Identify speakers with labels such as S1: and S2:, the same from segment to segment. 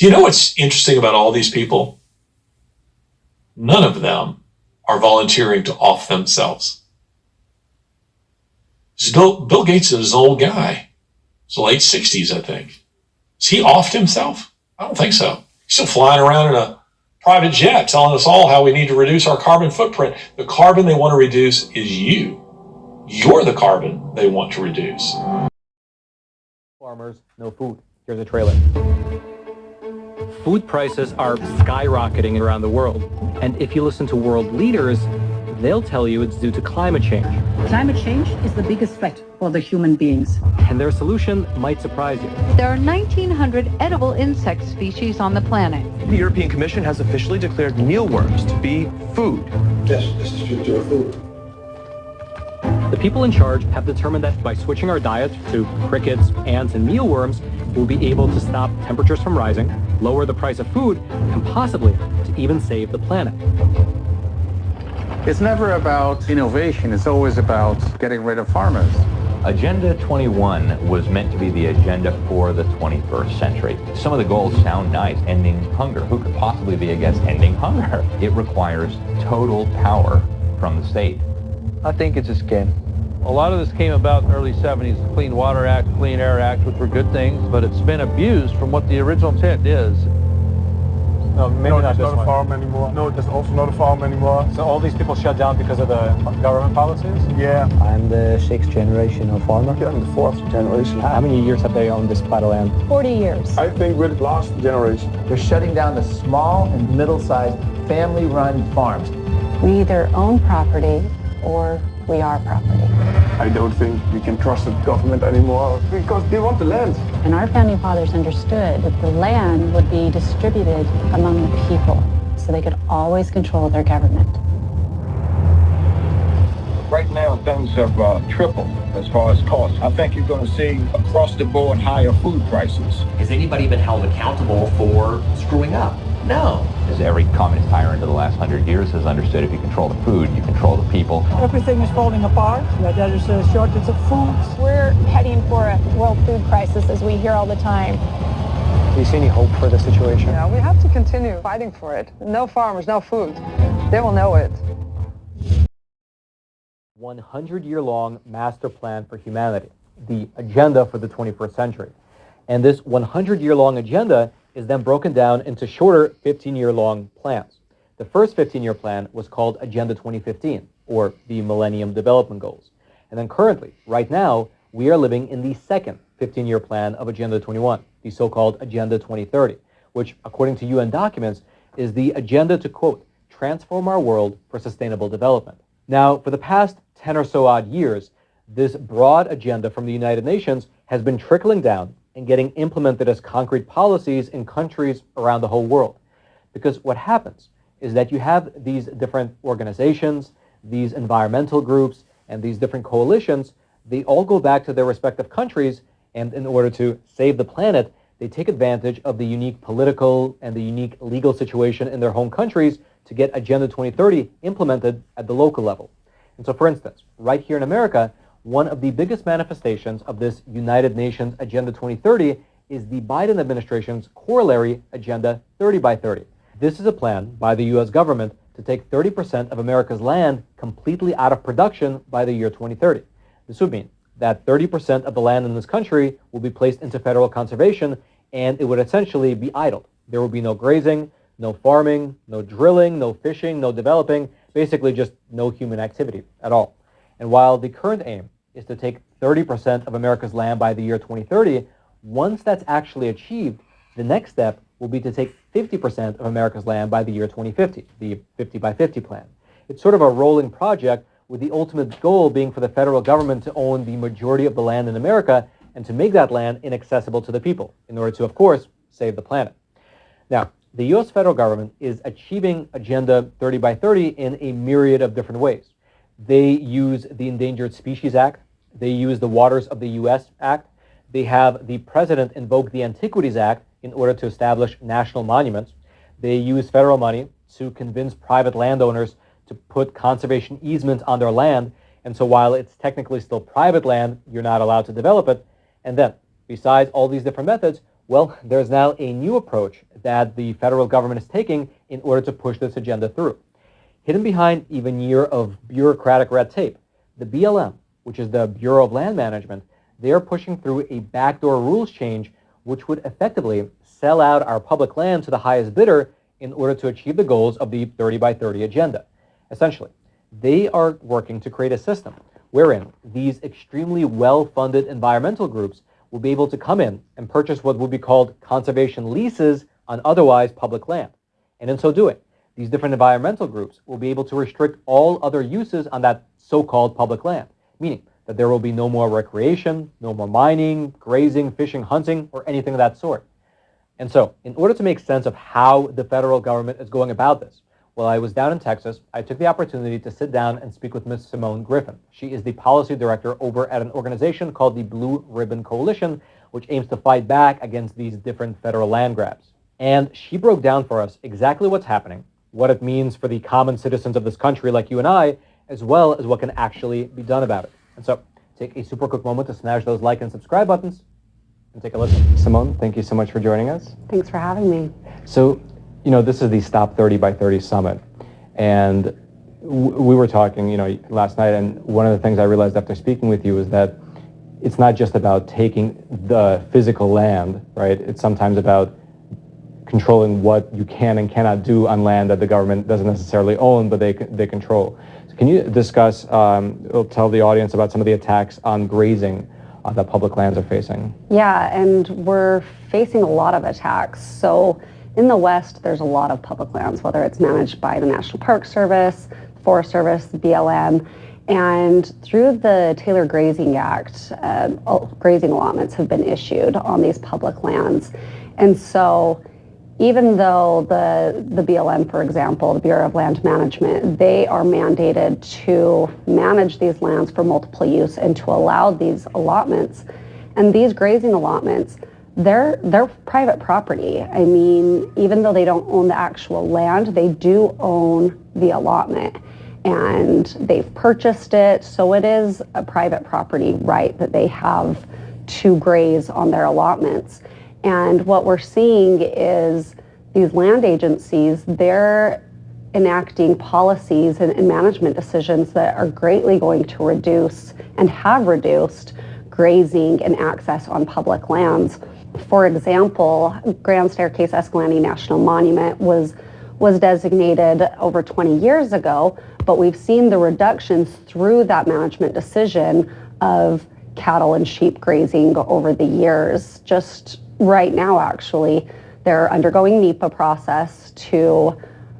S1: Do you know what's interesting about all these people? None of them are volunteering to off themselves. Bill Gates is an old guy. It's the late 60s, I think. Has he offed himself? I don't think so. He's still flying around in a private jet telling us all how we need to reduce our carbon footprint. The carbon they want to reduce is you. You're the carbon they want to reduce.
S2: Farmers, no food. Here's a trailer. Food prices are skyrocketing around the world. And if you listen to world leaders, they'll tell you it's due to climate change.
S3: Climate change is the biggest threat for the human beings.
S2: And their solution might surprise you.
S4: There are 1,900 edible insect species on the planet.
S5: The European Commission has officially declared mealworms to be food.
S6: Yes, this is future of food.
S2: The people in charge have determined that by switching our diet to crickets, ants, and mealworms, we'll be able to stop temperatures from rising, lower the price of food, and possibly to even save the planet.
S7: It's never about innovation, it's always about getting rid of farmers.
S8: Agenda 21 was meant to be the agenda for the 21st century. Some of the goals sound nice. Ending hunger. Who could possibly be against ending hunger? It requires total power from the state.
S9: I think it's a scam. A lot of this came about in the early 70s, the Clean Water Act, Clean Air Act, which were good things, but it's been abused from what the original intent is.
S10: No, maybe not this one. Farm anymore. No, there's also not a farm anymore.
S2: So all these people shut down because of the government policies?
S10: Yeah.
S2: I'm the 6th generation of farmer.
S10: Yeah, I'm the 4th generation.
S2: How many years have they owned this plot of land?
S11: 40 years.
S10: I think we're the last generation.
S12: They're shutting down the small and middle-sized family-run farms.
S11: We either own property or we are property.
S10: I don't think we can trust the government anymore because they want the land.
S11: And our founding fathers understood that the land would be distributed among the people so they could always control their government.
S13: Right now, things have tripled as far as costs. I think you're going to see across the board higher food prices.
S14: Has anybody been held accountable for screwing up? No.
S8: As every communist tyrant of the last 100 years has understood, if you control the food, you control the people.
S15: Everything is falling apart. There is a shortage of food.
S16: We're heading for a world food crisis, as we hear all the time.
S2: Do you see any hope for the situation?
S17: Yeah, we have to continue fighting for it. No farmers, no food. They will know it.
S2: 100-year-long master plan for humanity, the agenda for the 21st century. And this 100-year-long agenda is then broken down into shorter 15-year-long plans. The first 15-year plan was called Agenda 2015, or the Millennium Development Goals. And then currently, right now, we are living in the second 15-year plan of Agenda 21, the so-called Agenda 2030, which, according to UN documents, is the agenda to, quote, transform our world for sustainable development. Now, for the past 10 or so odd years, this broad agenda from the United Nations has been trickling down and getting implemented as concrete policies in countries around the whole world. Because what happens is that you have these different organizations, these environmental groups, and these different coalitions. They all go back to their respective countries, and in order to save the planet, they take advantage of the unique political and the unique legal situation in their home countries to get Agenda 2030 implemented at the local level. And so, for instance, right here in America, one of the biggest manifestations of this United Nations Agenda 2030 is the Biden administration's corollary Agenda 30 by 30. This is a plan by the U.S. government to take 30% of America's land completely out of production by the year 2030. This would mean that 30% of the land in this country will be placed into federal conservation, and it would essentially be idled. There will be no grazing, no farming, no drilling, no fishing, no developing, basically just no human activity at all. And while the current aim is to take 30% of America's land by the year 2030, once that's actually achieved, the next step will be to take 50% of America's land by the year 2050, the 50 by 50 plan. It's sort of a rolling project with the ultimate goal being for the federal government to own the majority of the land in America and to make that land inaccessible to the people in order to, of course, save the planet. Now, the U.S. federal government is achieving Agenda 30 by 30 in a myriad of different ways. They use the Endangered Species Act. They use the Waters of the U.S. Act. They have the president invoke the Antiquities Act in order to establish national monuments. They use federal money to convince private landowners to put conservation easements on their land. And so while it's technically still private land, you're not allowed to develop it. And then, besides all these different methods, well, there's now a new approach that the federal government is taking in order to push this agenda through. Hidden behind even year of bureaucratic red tape, the BLM, which is the Bureau of Land Management, they are pushing through a backdoor rules change which would effectively sell out our public land to the highest bidder in order to achieve the goals of the 30 by 30 agenda. Essentially, they are working to create a system wherein these extremely well-funded environmental groups will be able to come in and purchase what would be called conservation leases on otherwise public land. And in so doing, these different environmental groups will be able to restrict all other uses on that so-called public land, meaning that there will be no more recreation, no more mining, grazing, fishing, hunting, or anything of that sort. And so, in order to make sense of how the federal government is going about this, while I was down in Texas, I took the opportunity to sit down and speak with Ms. Simone Griffin. She is the policy director over at an organization called the Blue Ribbon Coalition, which aims to fight back against these different federal land grabs. And she broke down for us exactly what's happening, what it means for the common citizens of this country like you and I, as well as what can actually be done about it. And so, take a super quick moment to smash those like and subscribe buttons and take a listen. Simone, thank you so much for joining us.
S11: Thanks for having me.
S2: So, you know, this is the Stop 30 by 30 Summit. And we were talking, you know, last night, and one of the things I realized after speaking with you is that it's not just about taking the physical land, right? It's sometimes about controlling what you can and cannot do on land that the government doesn't necessarily own, but they control. So can you discuss, tell the audience about some of the attacks on grazing that public lands are facing?
S11: Yeah, and we're facing a lot of attacks. So in the West, there's a lot of public lands, whether it's managed by the National Park Service, Forest Service, the BLM, and through the Taylor Grazing Act, grazing allotments have been issued on these public lands. And so even though the BLM, for example, the Bureau of Land Management, they are mandated to manage these lands for multiple use and to allow these allotments, and these grazing allotments, they're private property. I mean, even though they don't own the actual land, they do own the allotment, and they've purchased it, so it is a private property right that they have to graze on their allotments. And what we're seeing is these land agencies, they're enacting policies and management decisions that are greatly going to reduce and have reduced grazing and access on public lands. For example, Grand Staircase Escalante National Monument was designated over 20 years ago, but we've seen the reductions through that management decision of cattle and sheep grazing over the years. Just right now, actually, they're undergoing NEPA process to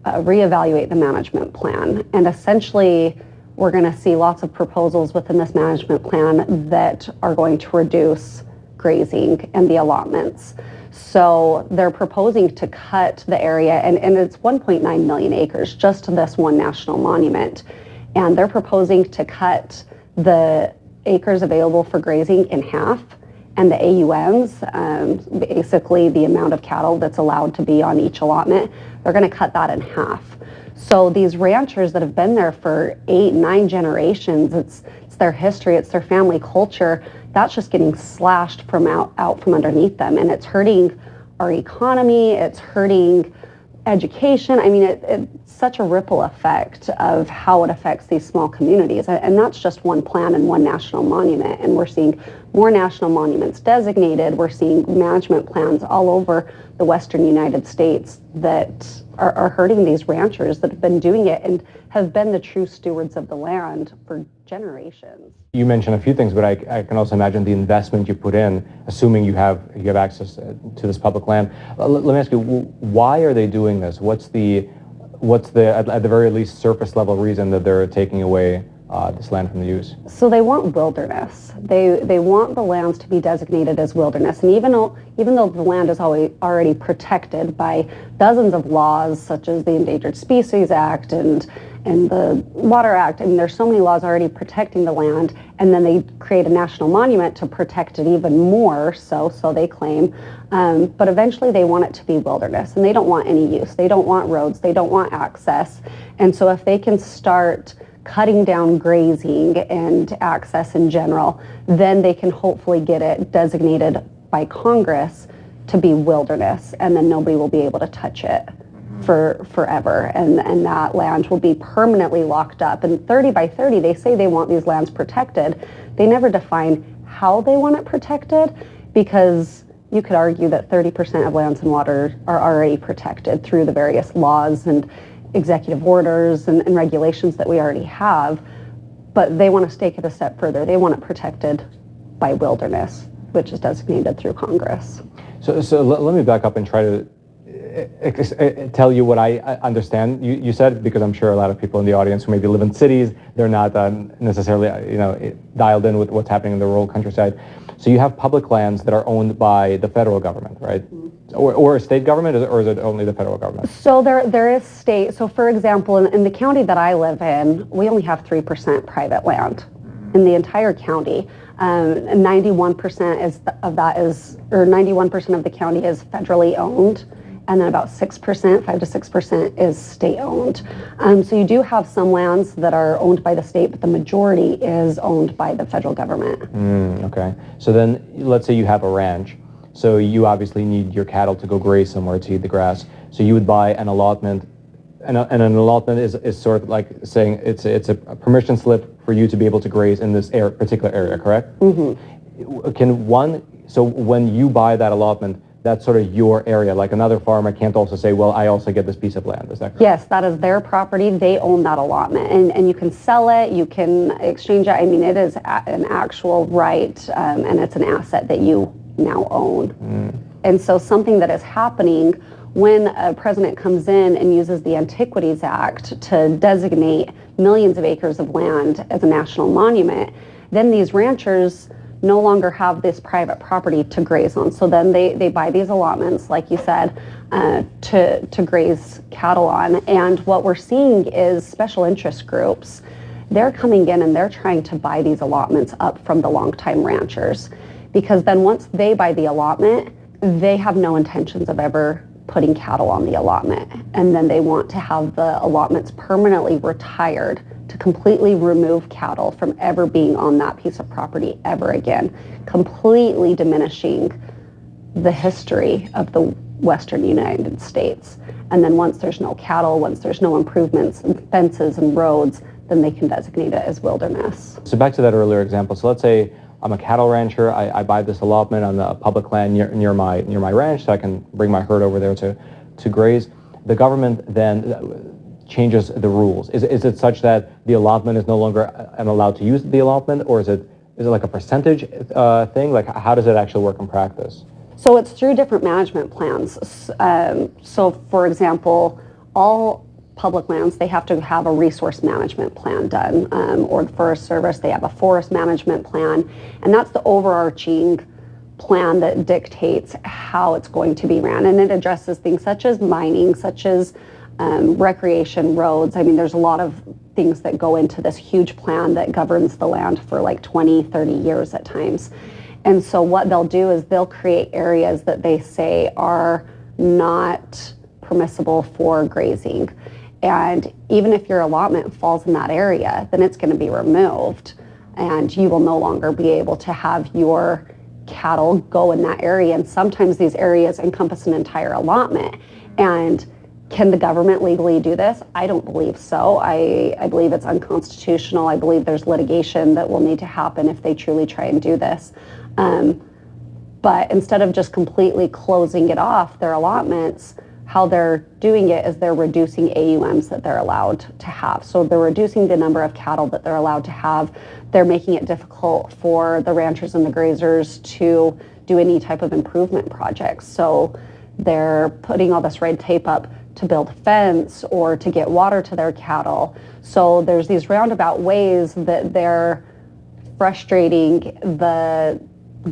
S11: reevaluate the management plan. And essentially, we're going to see lots of proposals within this management plan that are going to reduce grazing and the allotments. So they're proposing to cut the area, and it's 1.9 million acres, just to this one national monument. And they're proposing to cut the acres available for grazing in half, and the AUMs, basically the amount of cattle that's allowed to be on each allotment, they're going to cut that in half. So these ranchers that have been there for 8, 9 generations, it's their history, it's their family culture, that's just getting slashed from out from underneath them, and it's hurting our economy, it's hurting education. I mean, it's such a ripple effect of how it affects these small communities, and that's just one plan and one national monument. And we're seeing more national monuments designated. We're seeing management plans all over the Western United States that are hurting these ranchers that have been doing it and have been the true stewards of the land for generations.
S2: You mentioned a few things, but I can also imagine the investment you put in, assuming you have access to this public land. Let me ask you, why are they doing this? What's the at the very least surface level reason that they're taking away this land from the use?
S11: So they want wilderness. They want the lands to be designated as wilderness, and even though the land is already protected by dozens of laws, such as the Endangered Species Act and the Water Act, and there's so many laws already protecting the land, and then they create a national monument to protect it even more, so they claim. But eventually they want it to be wilderness, and they don't want any use. They don't want roads. They don't want access. And so if they can start cutting down grazing and access in general, then they can hopefully get it designated by Congress to be wilderness, and then nobody will be able to touch it for forever, and that land will be permanently locked up. And 30 by 30, they say they want these lands protected. They never define how they want it protected, because you could argue that 30% of lands and water are already protected through the various laws and executive orders and regulations that we already have, but they want to take it a step further. They want it protected by wilderness, which is designated through Congress.
S2: So let me back up and try to tell you what I understand. You said, because I'm sure a lot of people in the audience who maybe live in cities, they're not necessarily dialed in with what's happening in the rural countryside. So you have public lands that are owned by the federal government, right? Or a state government, or is it only the federal government? So there is state. So for example, in the county that I live in, we only have 3% private land in the entire county. 91% or 91% of the county is federally owned, and then about 6%, 5 to 6% is state owned. So you do have some lands that are owned by the state, but the majority is owned by the federal government. Okay. So then let's say you have a ranch. So you obviously need your cattle to go graze somewhere to eat the grass. So you would buy an allotment, and an allotment is sort of like saying it's a permission slip for you to be able to graze in this particular area, correct? So when you buy that allotment, that's sort of your area. Like another farmer can't also say, well, I also get this piece of land. Is that correct? Yes, that is their property. They own that allotment, and you can sell it, you can exchange it. I mean, it is an actual right, and it's an asset that you now own. And so something that is happening when a president comes in and uses the Antiquities Act to designate millions of acres of land as a national monument, then these ranchers no longer have this private property to graze on. So then they buy these allotments, like you said, to graze cattle on. And what we're seeing is special interest groups. They're coming in and they're trying to buy these allotments up from the longtime ranchers, because then once they buy the allotment, they have no intentions of ever putting cattle on the allotment. And then they want to have the allotments permanently retired, to completely remove cattle from ever being on that piece of property ever again, completely diminishing the history of the Western United States. And then once there's no cattle, once there's no improvements and fences and roads, then they can designate it as wilderness. So back to that earlier example. So let's say I'm a cattle rancher. I buy this allotment on the public land near my ranch, so I can bring my herd over there to graze. The government then changes the rules. Is it such that the allotment is no longer allowed to use the allotment, or is it like a percentage thing? Like, how does it actually work in practice? So it's through different management plans. So for example, all public lands, they have to have a resource management plan done, or the Forest Service, they have a forest management plan, and that's the overarching plan that dictates how it's going to be ran. And it addresses things such as mining, such as recreation, roads. I mean, there's a lot of things that go into this huge plan that governs the land for like 20, 30 years at times. And so what they'll do is they'll create areas that they say are not permissible for grazing. And even if your allotment falls in that area, then it's going to be removed, and you will no longer be able to have your cattle go in that area. And sometimes these areas encompass an entire allotment. And can the government legally do this? I don't believe so. I believe it's unconstitutional. I believe there's litigation that will need to happen if they truly try and do this. But instead of just completely closing it off, their allotments, how they're doing it is they're reducing AUMs that they're allowed to have. So they're reducing the number of cattle that they're allowed to have. They're making it difficult for the ranchers and the grazers to do any type of improvement projects. So they're putting all this red tape up to build a fence or to get water to their cattle. So there's these roundabout ways that they're frustrating the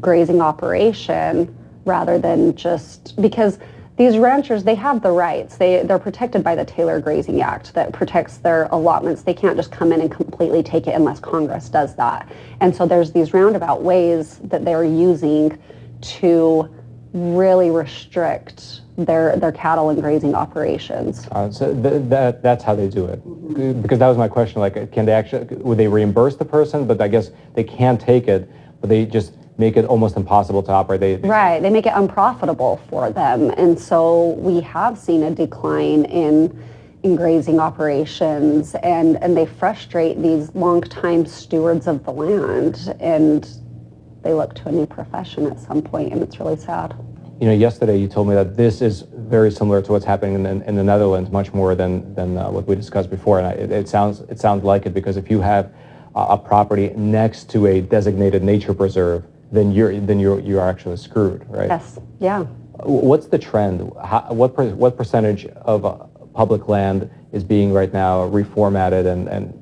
S2: grazing operation, rather than just because these ranchers, they have the rights. They're protected by the Taylor Grazing Act that protects their allotments. They can't just come in and completely take it unless Congress does that. And so there's these roundabout ways that they're using to really restrict their cattle and grazing operations. So that's how they do it. Because that was my question. Like, can they actually, would they reimburse the person? But I guess they can't take it, but they just make it almost impossible to operate.
S11: Right, they make it unprofitable for them. And so we have seen a decline in grazing operations, and they frustrate these longtime stewards of the land, and they look to a new profession at some point, and it's really sad.
S2: Yesterday you told me that this is very similar to what's happening in the Netherlands, much more than what we discussed before. And it sounds like it, because if you have a property next to a designated nature preserve, then you're actually screwed, right?
S11: Yes. Yeah.
S2: What's the trend? What percentage of public land is being right now reformatted and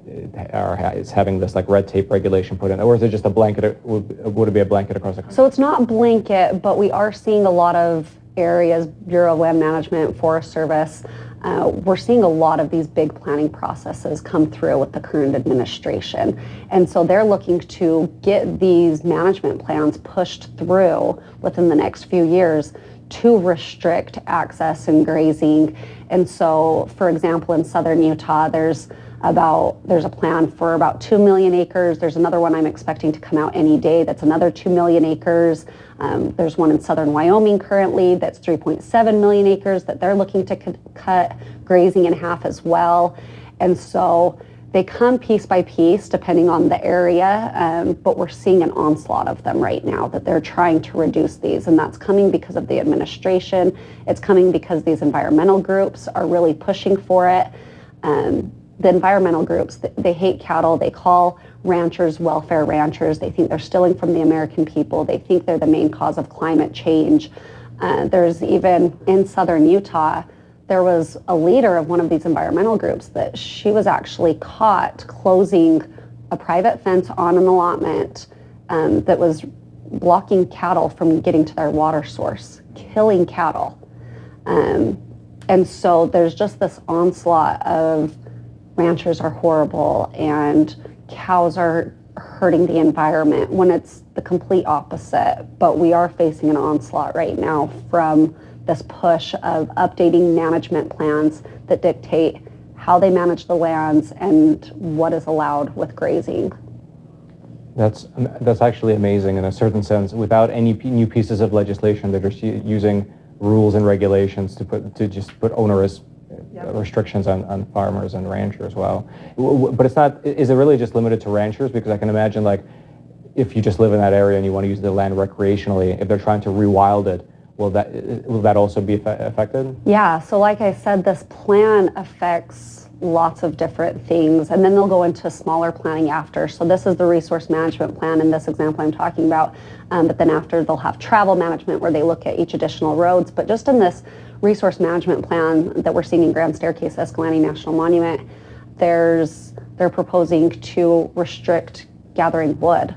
S2: is having this like red tape regulation put in, or is it just a blanket? Would it be a blanket across the country?
S11: So it's not blanket, but we are seeing a lot of areas, Bureau of Land Management, Forest Service. We're seeing a lot of these big planning processes come through with the current administration. And so they're looking to get these management plans pushed through within the next few years to restrict access and grazing. And so, for example, in southern Utah, there's a plan for about 2 million acres. There's another one I'm expecting to come out any day that's another 2 million acres. There's one in southern Wyoming currently that's 3.7 million acres that they're looking to cut grazing in half as well. And so they come piece by piece depending on the area, but we're seeing an onslaught of them right now that they're trying to reduce these, and that's coming because of the administration. It's coming because these environmental groups are really pushing for it. The environmental groups, they hate cattle. They call ranchers welfare ranchers. They think they're stealing from the American people. They think they're the main cause of climate change. There's even in southern Utah, there was a leader of one of these environmental groups that she was actually caught closing a private fence on an allotment that was blocking cattle from getting to their water source, killing cattle. And so there's just this onslaught of ranchers are horrible and cows are hurting the environment, when it's the complete opposite. But we are facing an onslaught right now from this push of updating management plans that dictate how they manage the lands and what is allowed with grazing.
S2: That's actually amazing in a certain sense. Without any new pieces of legislation, they're just using rules and regulations to just put onerous restrictions on farmers and ranchers. Well, but it's not. Is it really just limited to ranchers? Because I can imagine, like, if you just live in that area and you want to use the land recreationally, if they're trying to rewild it, will that also be affected? Yeah.
S11: So, like I said, this plan affects lots of different things, and then they'll go into smaller planning after. So this is the resource management plan in this example I'm talking about. But then after, they'll have travel management where they look at each additional roads. But just in this resource management plan that we're seeing in Grand Staircase Escalante National Monument, they're proposing to restrict gathering wood.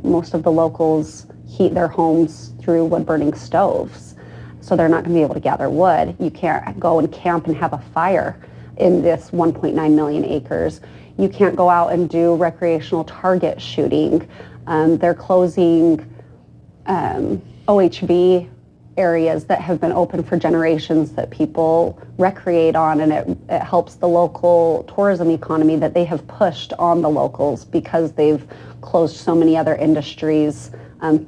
S11: Most of the locals heat their homes through wood burning stoves, so they're not going to be able to gather wood. You can't go and camp and have a fire in this 1.9 million acres. You can't go out and do recreational target shooting. They're closing OHV areas that have been open for generations that people recreate on, and it helps the local tourism economy that they have pushed on the locals because they've closed so many other industries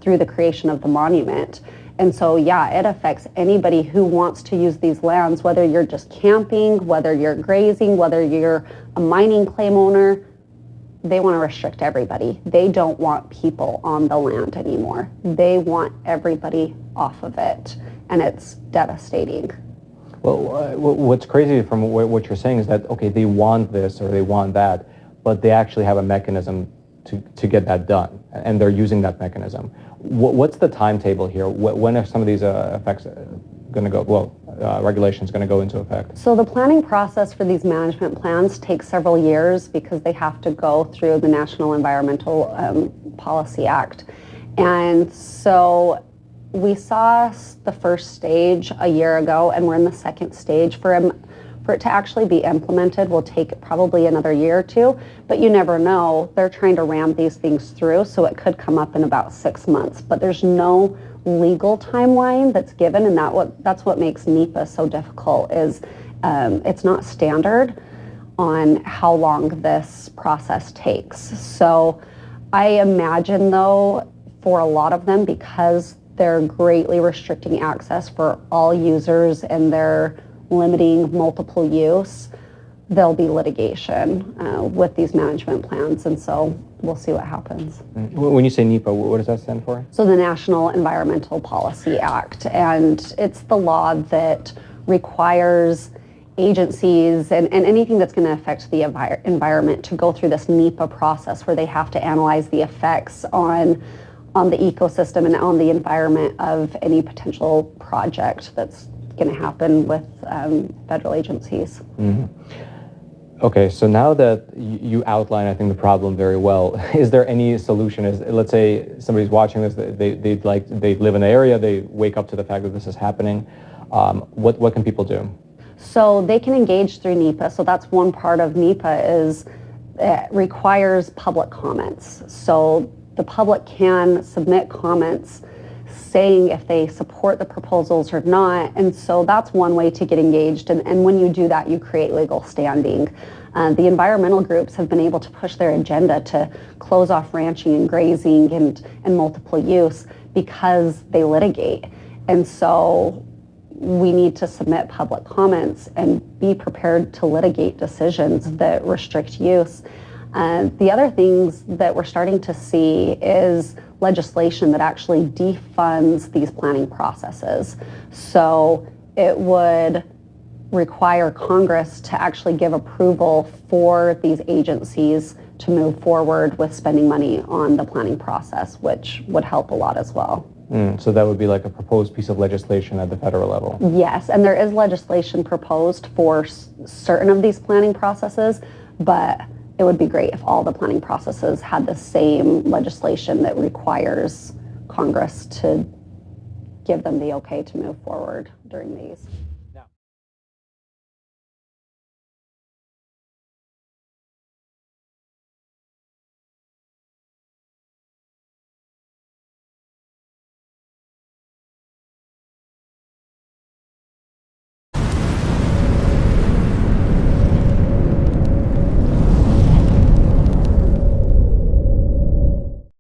S11: through the creation of the monument. And so, yeah, it affects anybody who wants to use these lands, whether you're just camping, whether you're grazing, whether you're a mining claim owner. They want to restrict everybody. They don't want people on the land anymore. They want everybody off of it, and it's devastating. Well, what's crazy from what you're saying is that, okay, they want this or they want that, but they actually have a mechanism to get that done, and they're using that mechanism. What's the timetable here? When are some of these effects going to go? Well, regulations going to go into effect? So the planning process for these management plans takes several years because they have to go through the National Environmental Policy Act. And so we saw the first stage a year ago, and we're in the second stage. For it to actually be implemented will take probably another year or two, but you never know. They're trying to ram these things through, so it could come up in about 6 months. But there's no legal timeline that's given, and that's what makes NEPA so difficult. Is it's not standard on how long this process takes. So I imagine, though, for a lot of them, because they're greatly restricting access for all users and they're limiting multiple use, there'll be litigation with these management plans, and so we'll see what happens.
S2: When you say NEPA, what does that stand for?
S11: So the National Environmental Policy Act, and it's the law that requires agencies and anything that's going to affect the environment to go through this NEPA process where they have to analyze the effects on the ecosystem and on the environment of any potential project that's going to happen with federal agencies.
S2: Mm-hmm. Okay, so now that you outline, I think, the problem very well, is there any solution? Let's say somebody's watching this, they live in the area, they wake up to the fact that this is happening. What can people do?
S11: So they can engage through NEPA. So that's one part of NEPA, is it requires public comments. So the public can submit comments saying if they support the proposals or not. And so that's one way to get engaged. And when you do that, you create legal standing. The environmental groups have been able to push their agenda to close off ranching and grazing and multiple use because they litigate. And so we need to submit public comments and be prepared to litigate decisions that restrict use. The other things that we're starting to see is legislation that actually defunds these planning processes. So it would require Congress to actually give approval for these agencies to move forward with spending money on the planning process, which would help a lot as well.
S2: So that would be like a proposed piece of legislation at the federal level?
S11: Yes, and there is legislation proposed for certain of these planning processes, but it would be great if all the planning processes had the same legislation that requires Congress to give them the okay to move forward during these.